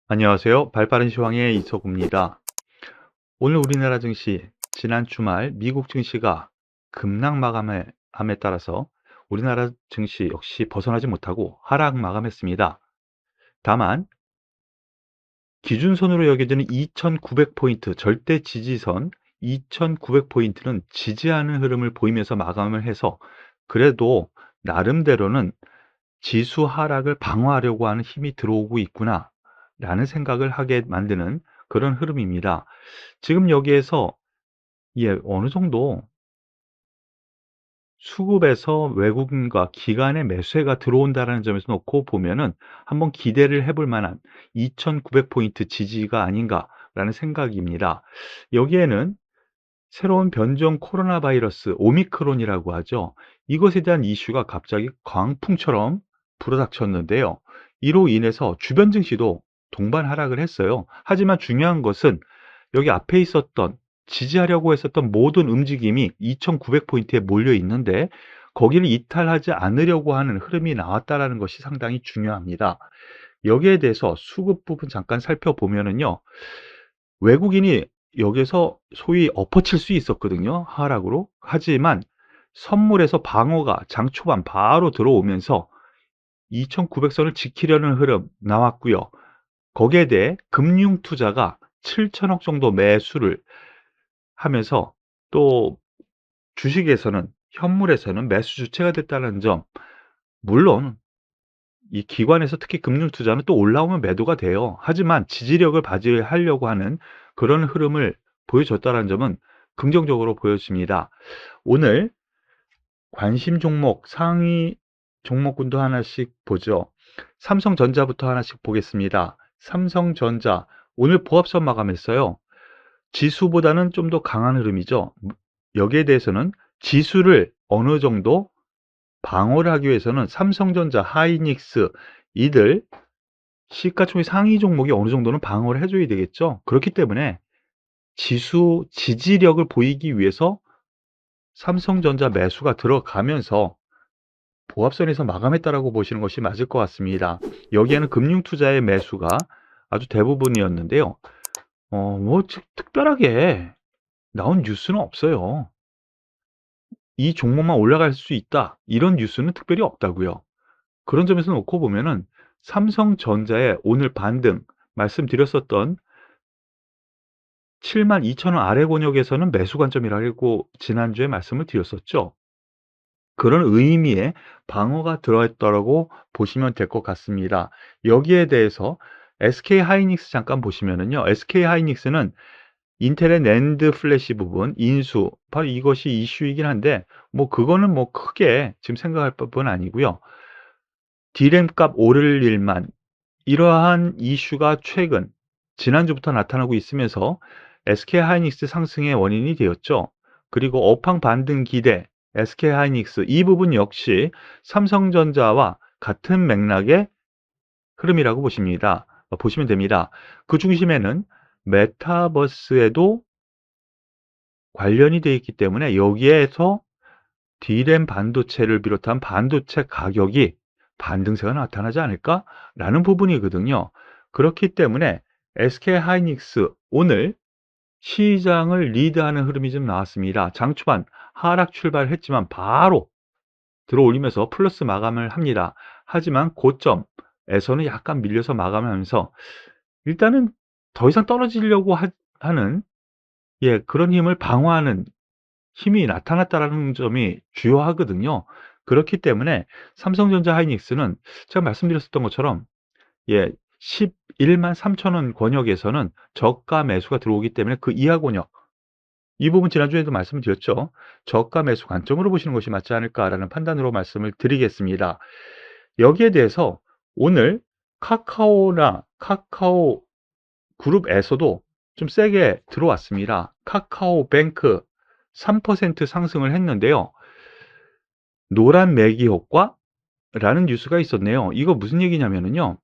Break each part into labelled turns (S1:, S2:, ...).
S1: 안녕하세요. 발빠른 시황의 이석우입니다. 오늘 우리나라 증시, 지난 주말 미국 증시가 급락 마감함에 따라서 우리나라 증시 역시 벗어나지 못하고 하락 마감했습니다. 다만 기준선으로 여겨지는 2,900포인트 절대 지지선 2,900포인트는 지지하는 흐름을 보이면서 마감을 해서 그래도 나름대로는 지수 하락을 방어하려고 하는 힘이 들어오고 있구나 라는 생각을 하게 만드는 그런 흐름입니다. 지금 여기에서 어느 정도 수급에서 외국인과 기관의 매수세가 들어온다는 점에서 놓고 보면은 한번 기대를 해볼 만한 2,900포인트 지지가 아닌가라는 생각입니다. 여기에는 새로운 변종 코로나 바이러스 오미크론이라고 하죠. 이것에 대한 이슈가 갑자기 광풍처럼 불어닥쳤는데요. 이로 인해서 주변 증시도 동반 하락을 했어요. 하지만 중요한 것은 여기 앞에 있었던 지지하려고 했었던 모든 움직임이 2,900포인트에 몰려 있는데 거기를 이탈하지 않으려고 하는 흐름이 나왔다라는 것이 상당히 중요합니다. 여기에 대해서 수급 부분 잠깐 살펴보면은요. 외국인이 여기서 소위 엎어칠 수 있었거든요, 하락으로. 하지만 선물에서 방어가 장 초반 바로 들어오면서 2,900선을 지키려는 흐름 나왔고요. 거기에 대해 금융투자가 7천억 정도 매수를 하면서 또 주식에서는 현물에서는 매수 주체가 됐다는 점, 물론 이 기관에서 특히 금융투자는 또 올라오면 매도가 돼요. 하지만 지지력을 발휘하려고 하는 그런 흐름을 보여줬다는 점은 긍정적으로 보여집니다. 오늘 관심 종목 상위 종목군도 하나씩 보죠. 삼성전자부터 하나씩 보겠습니다. 삼성전자 오늘 보합선 마감했어요. 지수보다는 좀 더 강한 흐름이죠. 여기에 대해서는 지수를 어느 정도 방어를 하기 위해서는 삼성전자, 하이닉스 이들 시가총액 상위 종목이 어느 정도는 방어를 해줘야 되겠죠. 그렇기 때문에 지수 지지력을 보이기 위해서 삼성전자 매수가 들어가면서 보합선에서 마감했다라고 보시는 것이 맞을 것 같습니다. 여기에는 금융투자의 매수가 아주 대부분이었는데요. 뭐 특별하게 나온 뉴스는 없어요. 이 종목만 올라갈 수 있다. 이런 뉴스는 특별히 없다고요. 그런 점에서 놓고 보면은 삼성전자의 오늘 반등 말씀드렸었던 72,000원 아래 권역에서는 매수 관점이라고 지난주에 말씀을 드렸었죠. 그런 의미의 방어가 들어있다라고 보시면 될 것 같습니다. 여기에 대해서 SK 하이닉스 잠깐 보시면은요. SK 하이닉스는 인텔의 낸드 플래시 부분 인수 바로 이것이 이슈이긴 한데 뭐 그거는 뭐 크게 지금 생각할 법은 아니고요. D램 값 오를 일만 이러한 이슈가 최근 지난주부터 나타나고 있으면서 SK 하이닉스 상승의 원인이 되었죠. 그리고 업황 반등 기대 SK 하이닉스 이 부분 역시 삼성전자와 같은 맥락의 흐름이라고 보시면 됩니다. 그 중심에는 메타버스에도 관련이 되어 있기 때문에 여기에서 D램 반도체를 비롯한 반도체 가격이 반등세가 나타나지 않을까라는 부분이거든요. 그렇기 때문에 SK 하이닉스 오늘 시장을 리드하는 흐름이 좀 나왔습니다. 장 초반 하락 출발했지만 바로 들어올리면서 플러스 마감을 합니다. 하지만 고점에서는 약간 밀려서 마감을 하면서 일단은 더 이상 떨어지려고 하는 그런 힘을 방어하는 힘이 나타났다라는 점이 주요하거든요. 그렇기 때문에 삼성전자 하이닉스는 제가 말씀드렸었던 것처럼 11만 3천 원 권역에서는 저가 매수가 들어오기 때문에 그 이하 권역 이 부분 지난주에도 말씀드렸죠. 저가 매수 관점으로 보시는 것이 맞지 않을까라는 판단으로 말씀을 드리겠습니다. 여기에 대해서 오늘 카카오나 카카오 그룹에서도 좀 세게 들어왔습니다. 카카오뱅크 3% 상승을 했는데요. 노란 매기 효과라는 뉴스가 있었네요. 이거 무슨 얘기냐면요.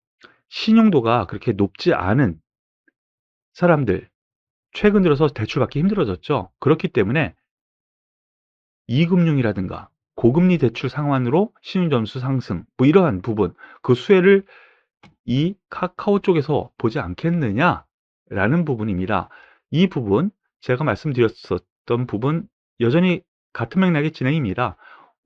S1: 신용도가 그렇게 높지 않은 사람들, 최근 들어서 대출받기 힘들어졌죠. 그렇기 때문에 이금융이라든가 고금리 대출 상환으로 신용점수 상승, 뭐 이러한 부분, 그 수혜를 이 카카오 쪽에서 보지 않겠느냐라는 부분입니다. 이 부분 제가 말씀드렸었던 부분 여전히 같은 맥락의 진행입니다.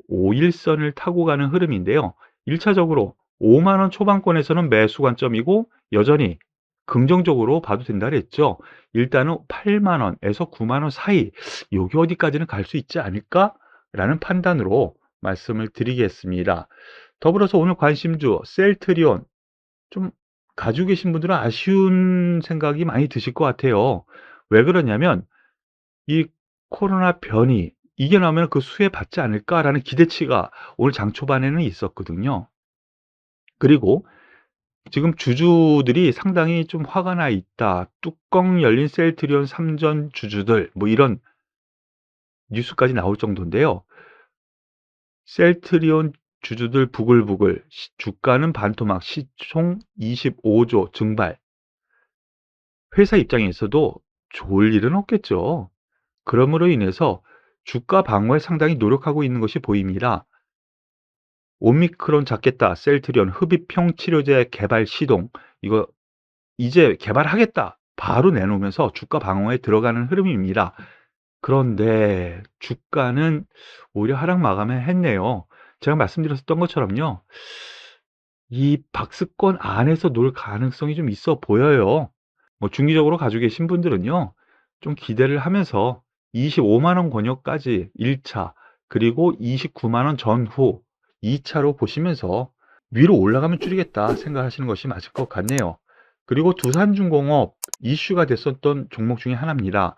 S1: 5일선을 타고 가는 흐름인데요. 1차적으로 5만 원 초반권에서는 매수 관점이고 여전히 긍정적으로 봐도 된다 그랬죠. 일단은 8만 원에서 9만 원 사이 요게 어디까지는 갈 수 있지 않을까라는 판단으로 말씀을 드리겠습니다. 더불어서 오늘 관심주 셀트리온 좀 가지고 계신 분들은 아쉬운 생각이 많이 드실 것 같아요. 왜 그러냐면 이 코로나 변이 이게 나오면 그 수혜 받지 않을까라는 기대치가 오늘 장 초반에는 있었거든요. 그리고 지금 주주들이 상당히 좀 화가 나 있다. 뚜껑 열린 셀트리온 3전 주주들 뭐 이런 뉴스까지 나올 정도인데요. 셀트리온 주주들 부글부글 주가는 반토막 시총 25조 증발. 회사 입장에서도 좋을 일은 없겠죠. 그러므로 인해서 주가 방어에 상당히 노력하고 있는 것이 보입니다. 오미크론 잡겠다. 셀트리온 흡입형 치료제 개발 시동. 이거 이제 개발하겠다. 바로 내놓으면서 주가 방어에 들어가는 흐름입니다. 그런데 주가는 오히려 하락 마감을 했네요. 제가 말씀드렸던 것처럼요. 이 박스권 안에서 놀 가능성이 좀 있어 보여요. 뭐 중기적으로 가지고 계신 분들은요. 좀 기대를 하면서 25만 원 권역까지 1차 그리고 29만 원 전후 2차로 보시면서 위로 올라가면 줄이겠다 생각하시는 것이 맞을 것 같네요. 그리고 두산중공업 이슈가 됐었던 종목 중에 하나입니다.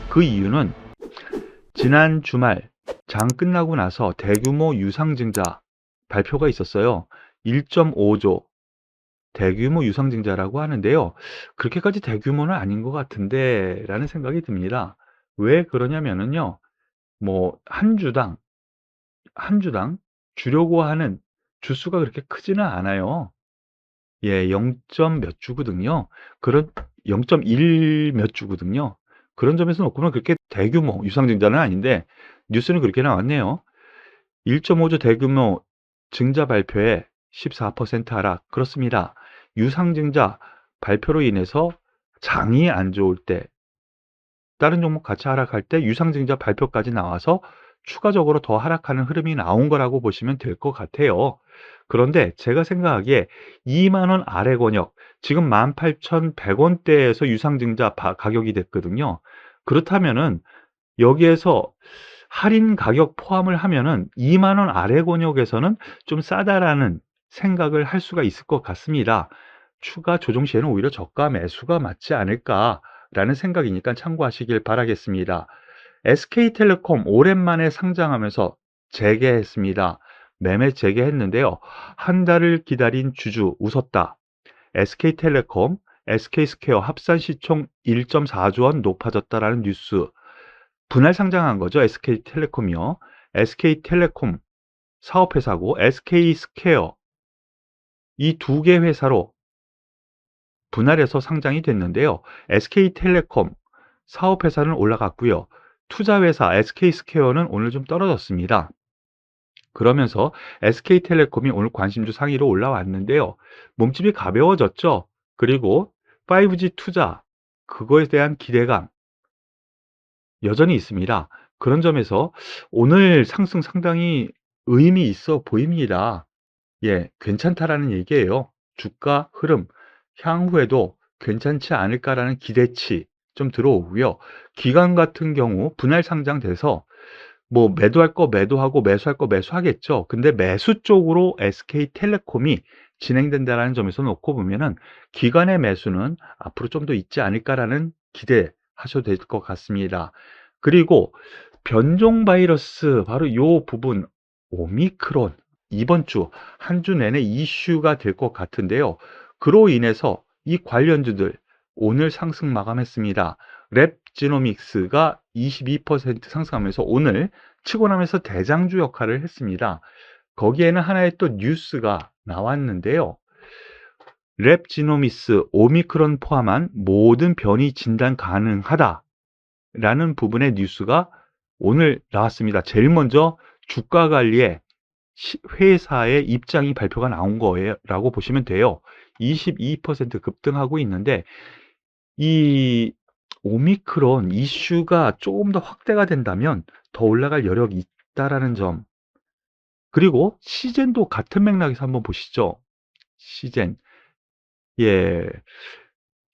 S1: 그 이유는 지난 주말 장 끝나고 나서 대규모 유상증자 발표가 있었어요. 1.5조 대규모 유상증자라고 하는데요. 그렇게까지 대규모는 아닌 것 같은데 라는 생각이 듭니다. 왜 그러냐면은요. 뭐 한 주당 주려고 하는 주수가 그렇게 크지는 않아요. 예, 0. 몇 주거든요. 그런 0.1 몇 주거든요. 그런 점에서 놓고는 그렇게 대규모 유상증자는 아닌데 뉴스는 그렇게 나왔네요. 1.5조 대규모 증자 발표에 14% 하락. 그렇습니다. 유상증자 발표로 인해서 장이 안 좋을 때 다른 종목 같이 하락할 때 유상증자 발표까지 나와서 추가적으로 더 하락하는 흐름이 나온 거라고 보시면 될 것 같아요. 그런데 제가 생각하기에 2만 원 아래 권역 지금 18,100원대에서 유상증자 가격이 됐거든요. 그렇다면은 여기에서 할인 가격 포함을 하면은 2만 원 아래 권역에서는 좀 싸다라는 생각을 할 수가 있을 것 같습니다. 추가 조정 시에는 오히려 저가 매수가 맞지 않을까라는 생각이니까 참고하시길 바라겠습니다. SK텔레콤 오랜만에 상장하면서 재개했습니다. 매매 재개했는데요. 한 달을 기다린 주주 웃었다. SK텔레콤, SK스퀘어 합산 시총 1.4조 원 높아졌다라는 뉴스. 분할 상장한 거죠. SK텔레콤이요. SK텔레콤 사업회사고 SK스퀘어 이 두 개 회사로 분할해서 상장이 됐는데요. SK텔레콤 사업회사는 올라갔고요. 투자회사 SK스퀘어는 오늘 좀 떨어졌습니다. 그러면서 SK텔레콤이 오늘 관심주 상위로 올라왔는데요. 몸집이 가벼워졌죠. 그리고 5G 투자 그거에 대한 기대감 여전히 있습니다. 그런 점에서 오늘 상승 상당히 의미 있어 보입니다. 예, 괜찮다라는 얘기예요. 주가 흐름 향후에도 괜찮지 않을까라는 기대치 좀 들어오고요. 기관 같은 경우 분할 상장돼서 뭐 매도할 거 매도하고 매수할 거 매수하겠죠. 근데 매수 쪽으로 SK텔레콤이 진행된다라는 점에서 놓고 보면은 기관의 매수는 앞으로 좀 더 있지 않을까라는 기대하셔도 될 것 같습니다. 그리고 변종 바이러스 바로 요 부분 오미크론 이번 주 한 주 내내 이슈가 될 것 같은데요. 그로 인해서 이 관련주들 오늘 상승 마감했습니다. 랩지노믹스가 22% 상승하면서 오늘 치고 나면서 대장주 역할을 했습니다. 거기에는 하나의 또 뉴스가 나왔는데요. 랩지노믹스 오미크론 포함한 모든 변이 진단 가능하다라는 부분의 뉴스가 오늘 나왔습니다. 제일 먼저 주가 관리에 회사의 입장이 발표가 나온 거예요 라고 보시면 돼요. 22% 급등하고 있는데 이 오미크론 이슈가 조금 더 확대가 된다면 더 올라갈 여력이 있다라는 점, 그리고 시젠도 같은 맥락에서 한번 보시죠. 시젠. 예.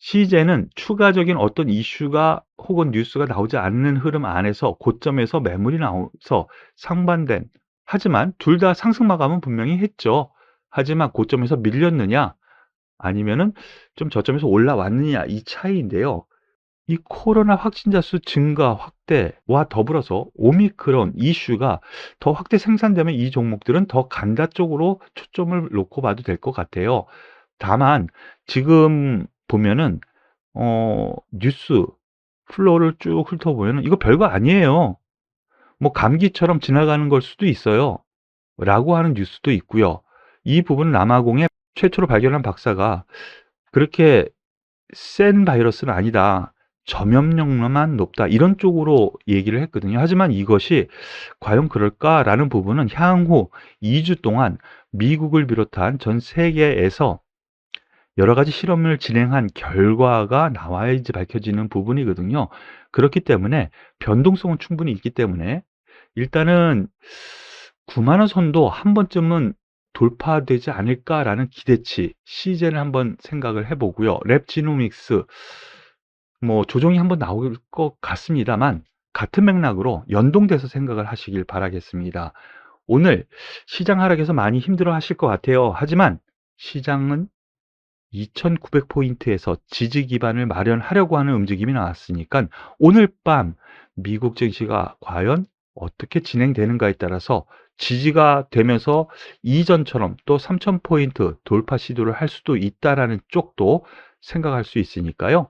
S1: 시젠은 추가적인 어떤 이슈가 혹은 뉴스가 나오지 않는 흐름 안에서 고점에서 매물이 나와서 상반된, 하지만 둘 다 상승 마감은 분명히 했죠. 하지만 고점에서 밀렸느냐 아니면은 좀 저점에서 올라왔느냐 이 차이인데요. 이 코로나 확진자 수 증가 확대와 더불어서 오미크론 이슈가 더 확대 생산되면 이 종목들은 더 간다 쪽으로 초점을 놓고 봐도 될 것 같아요. 다만 지금 보면은 뉴스 플로우를 쭉 훑어보면은 이거 별거 아니에요. 뭐 감기처럼 지나가는 걸 수도 있어요. 라고 하는 뉴스도 있고요. 이 부분은 남아공에 최초로 발견한 박사가 그렇게 센 바이러스는 아니다. 전염력만 높다. 이런 쪽으로 얘기를 했거든요. 하지만 이것이 과연 그럴까라는 부분은 향후 2주 동안 미국을 비롯한 전 세계에서 여러 가지 실험을 진행한 결과가 나와야지 밝혀지는 부분이거든요. 그렇기 때문에 변동성은 충분히 있기 때문에 일단은 9만 원 선도 한 번쯤은 돌파되지 않을까라는 기대치, 시즌을 한번 생각을 해보고요. 랩지노믹스 뭐 조정이 한번 나올 것 같습니다만 같은 맥락으로 연동돼서 생각을 하시길 바라겠습니다. 오늘 시장 하락에서 많이 힘들어 하실 것 같아요. 하지만 시장은 2900포인트에서 지지 기반을 마련하려고 하는 움직임이 나왔으니까 오늘 밤 미국 증시가 과연 어떻게 진행되는가에 따라서 지지가 되면서 이전처럼 또 3000포인트 돌파 시도를 할 수도 있다라는 쪽도 생각할 수 있으니까요.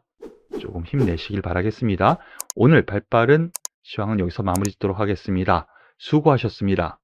S1: 조금 힘내시길 바라겠습니다. 오늘 발빠른 시황은 여기서 마무리 짓도록 하겠습니다. 수고하셨습니다.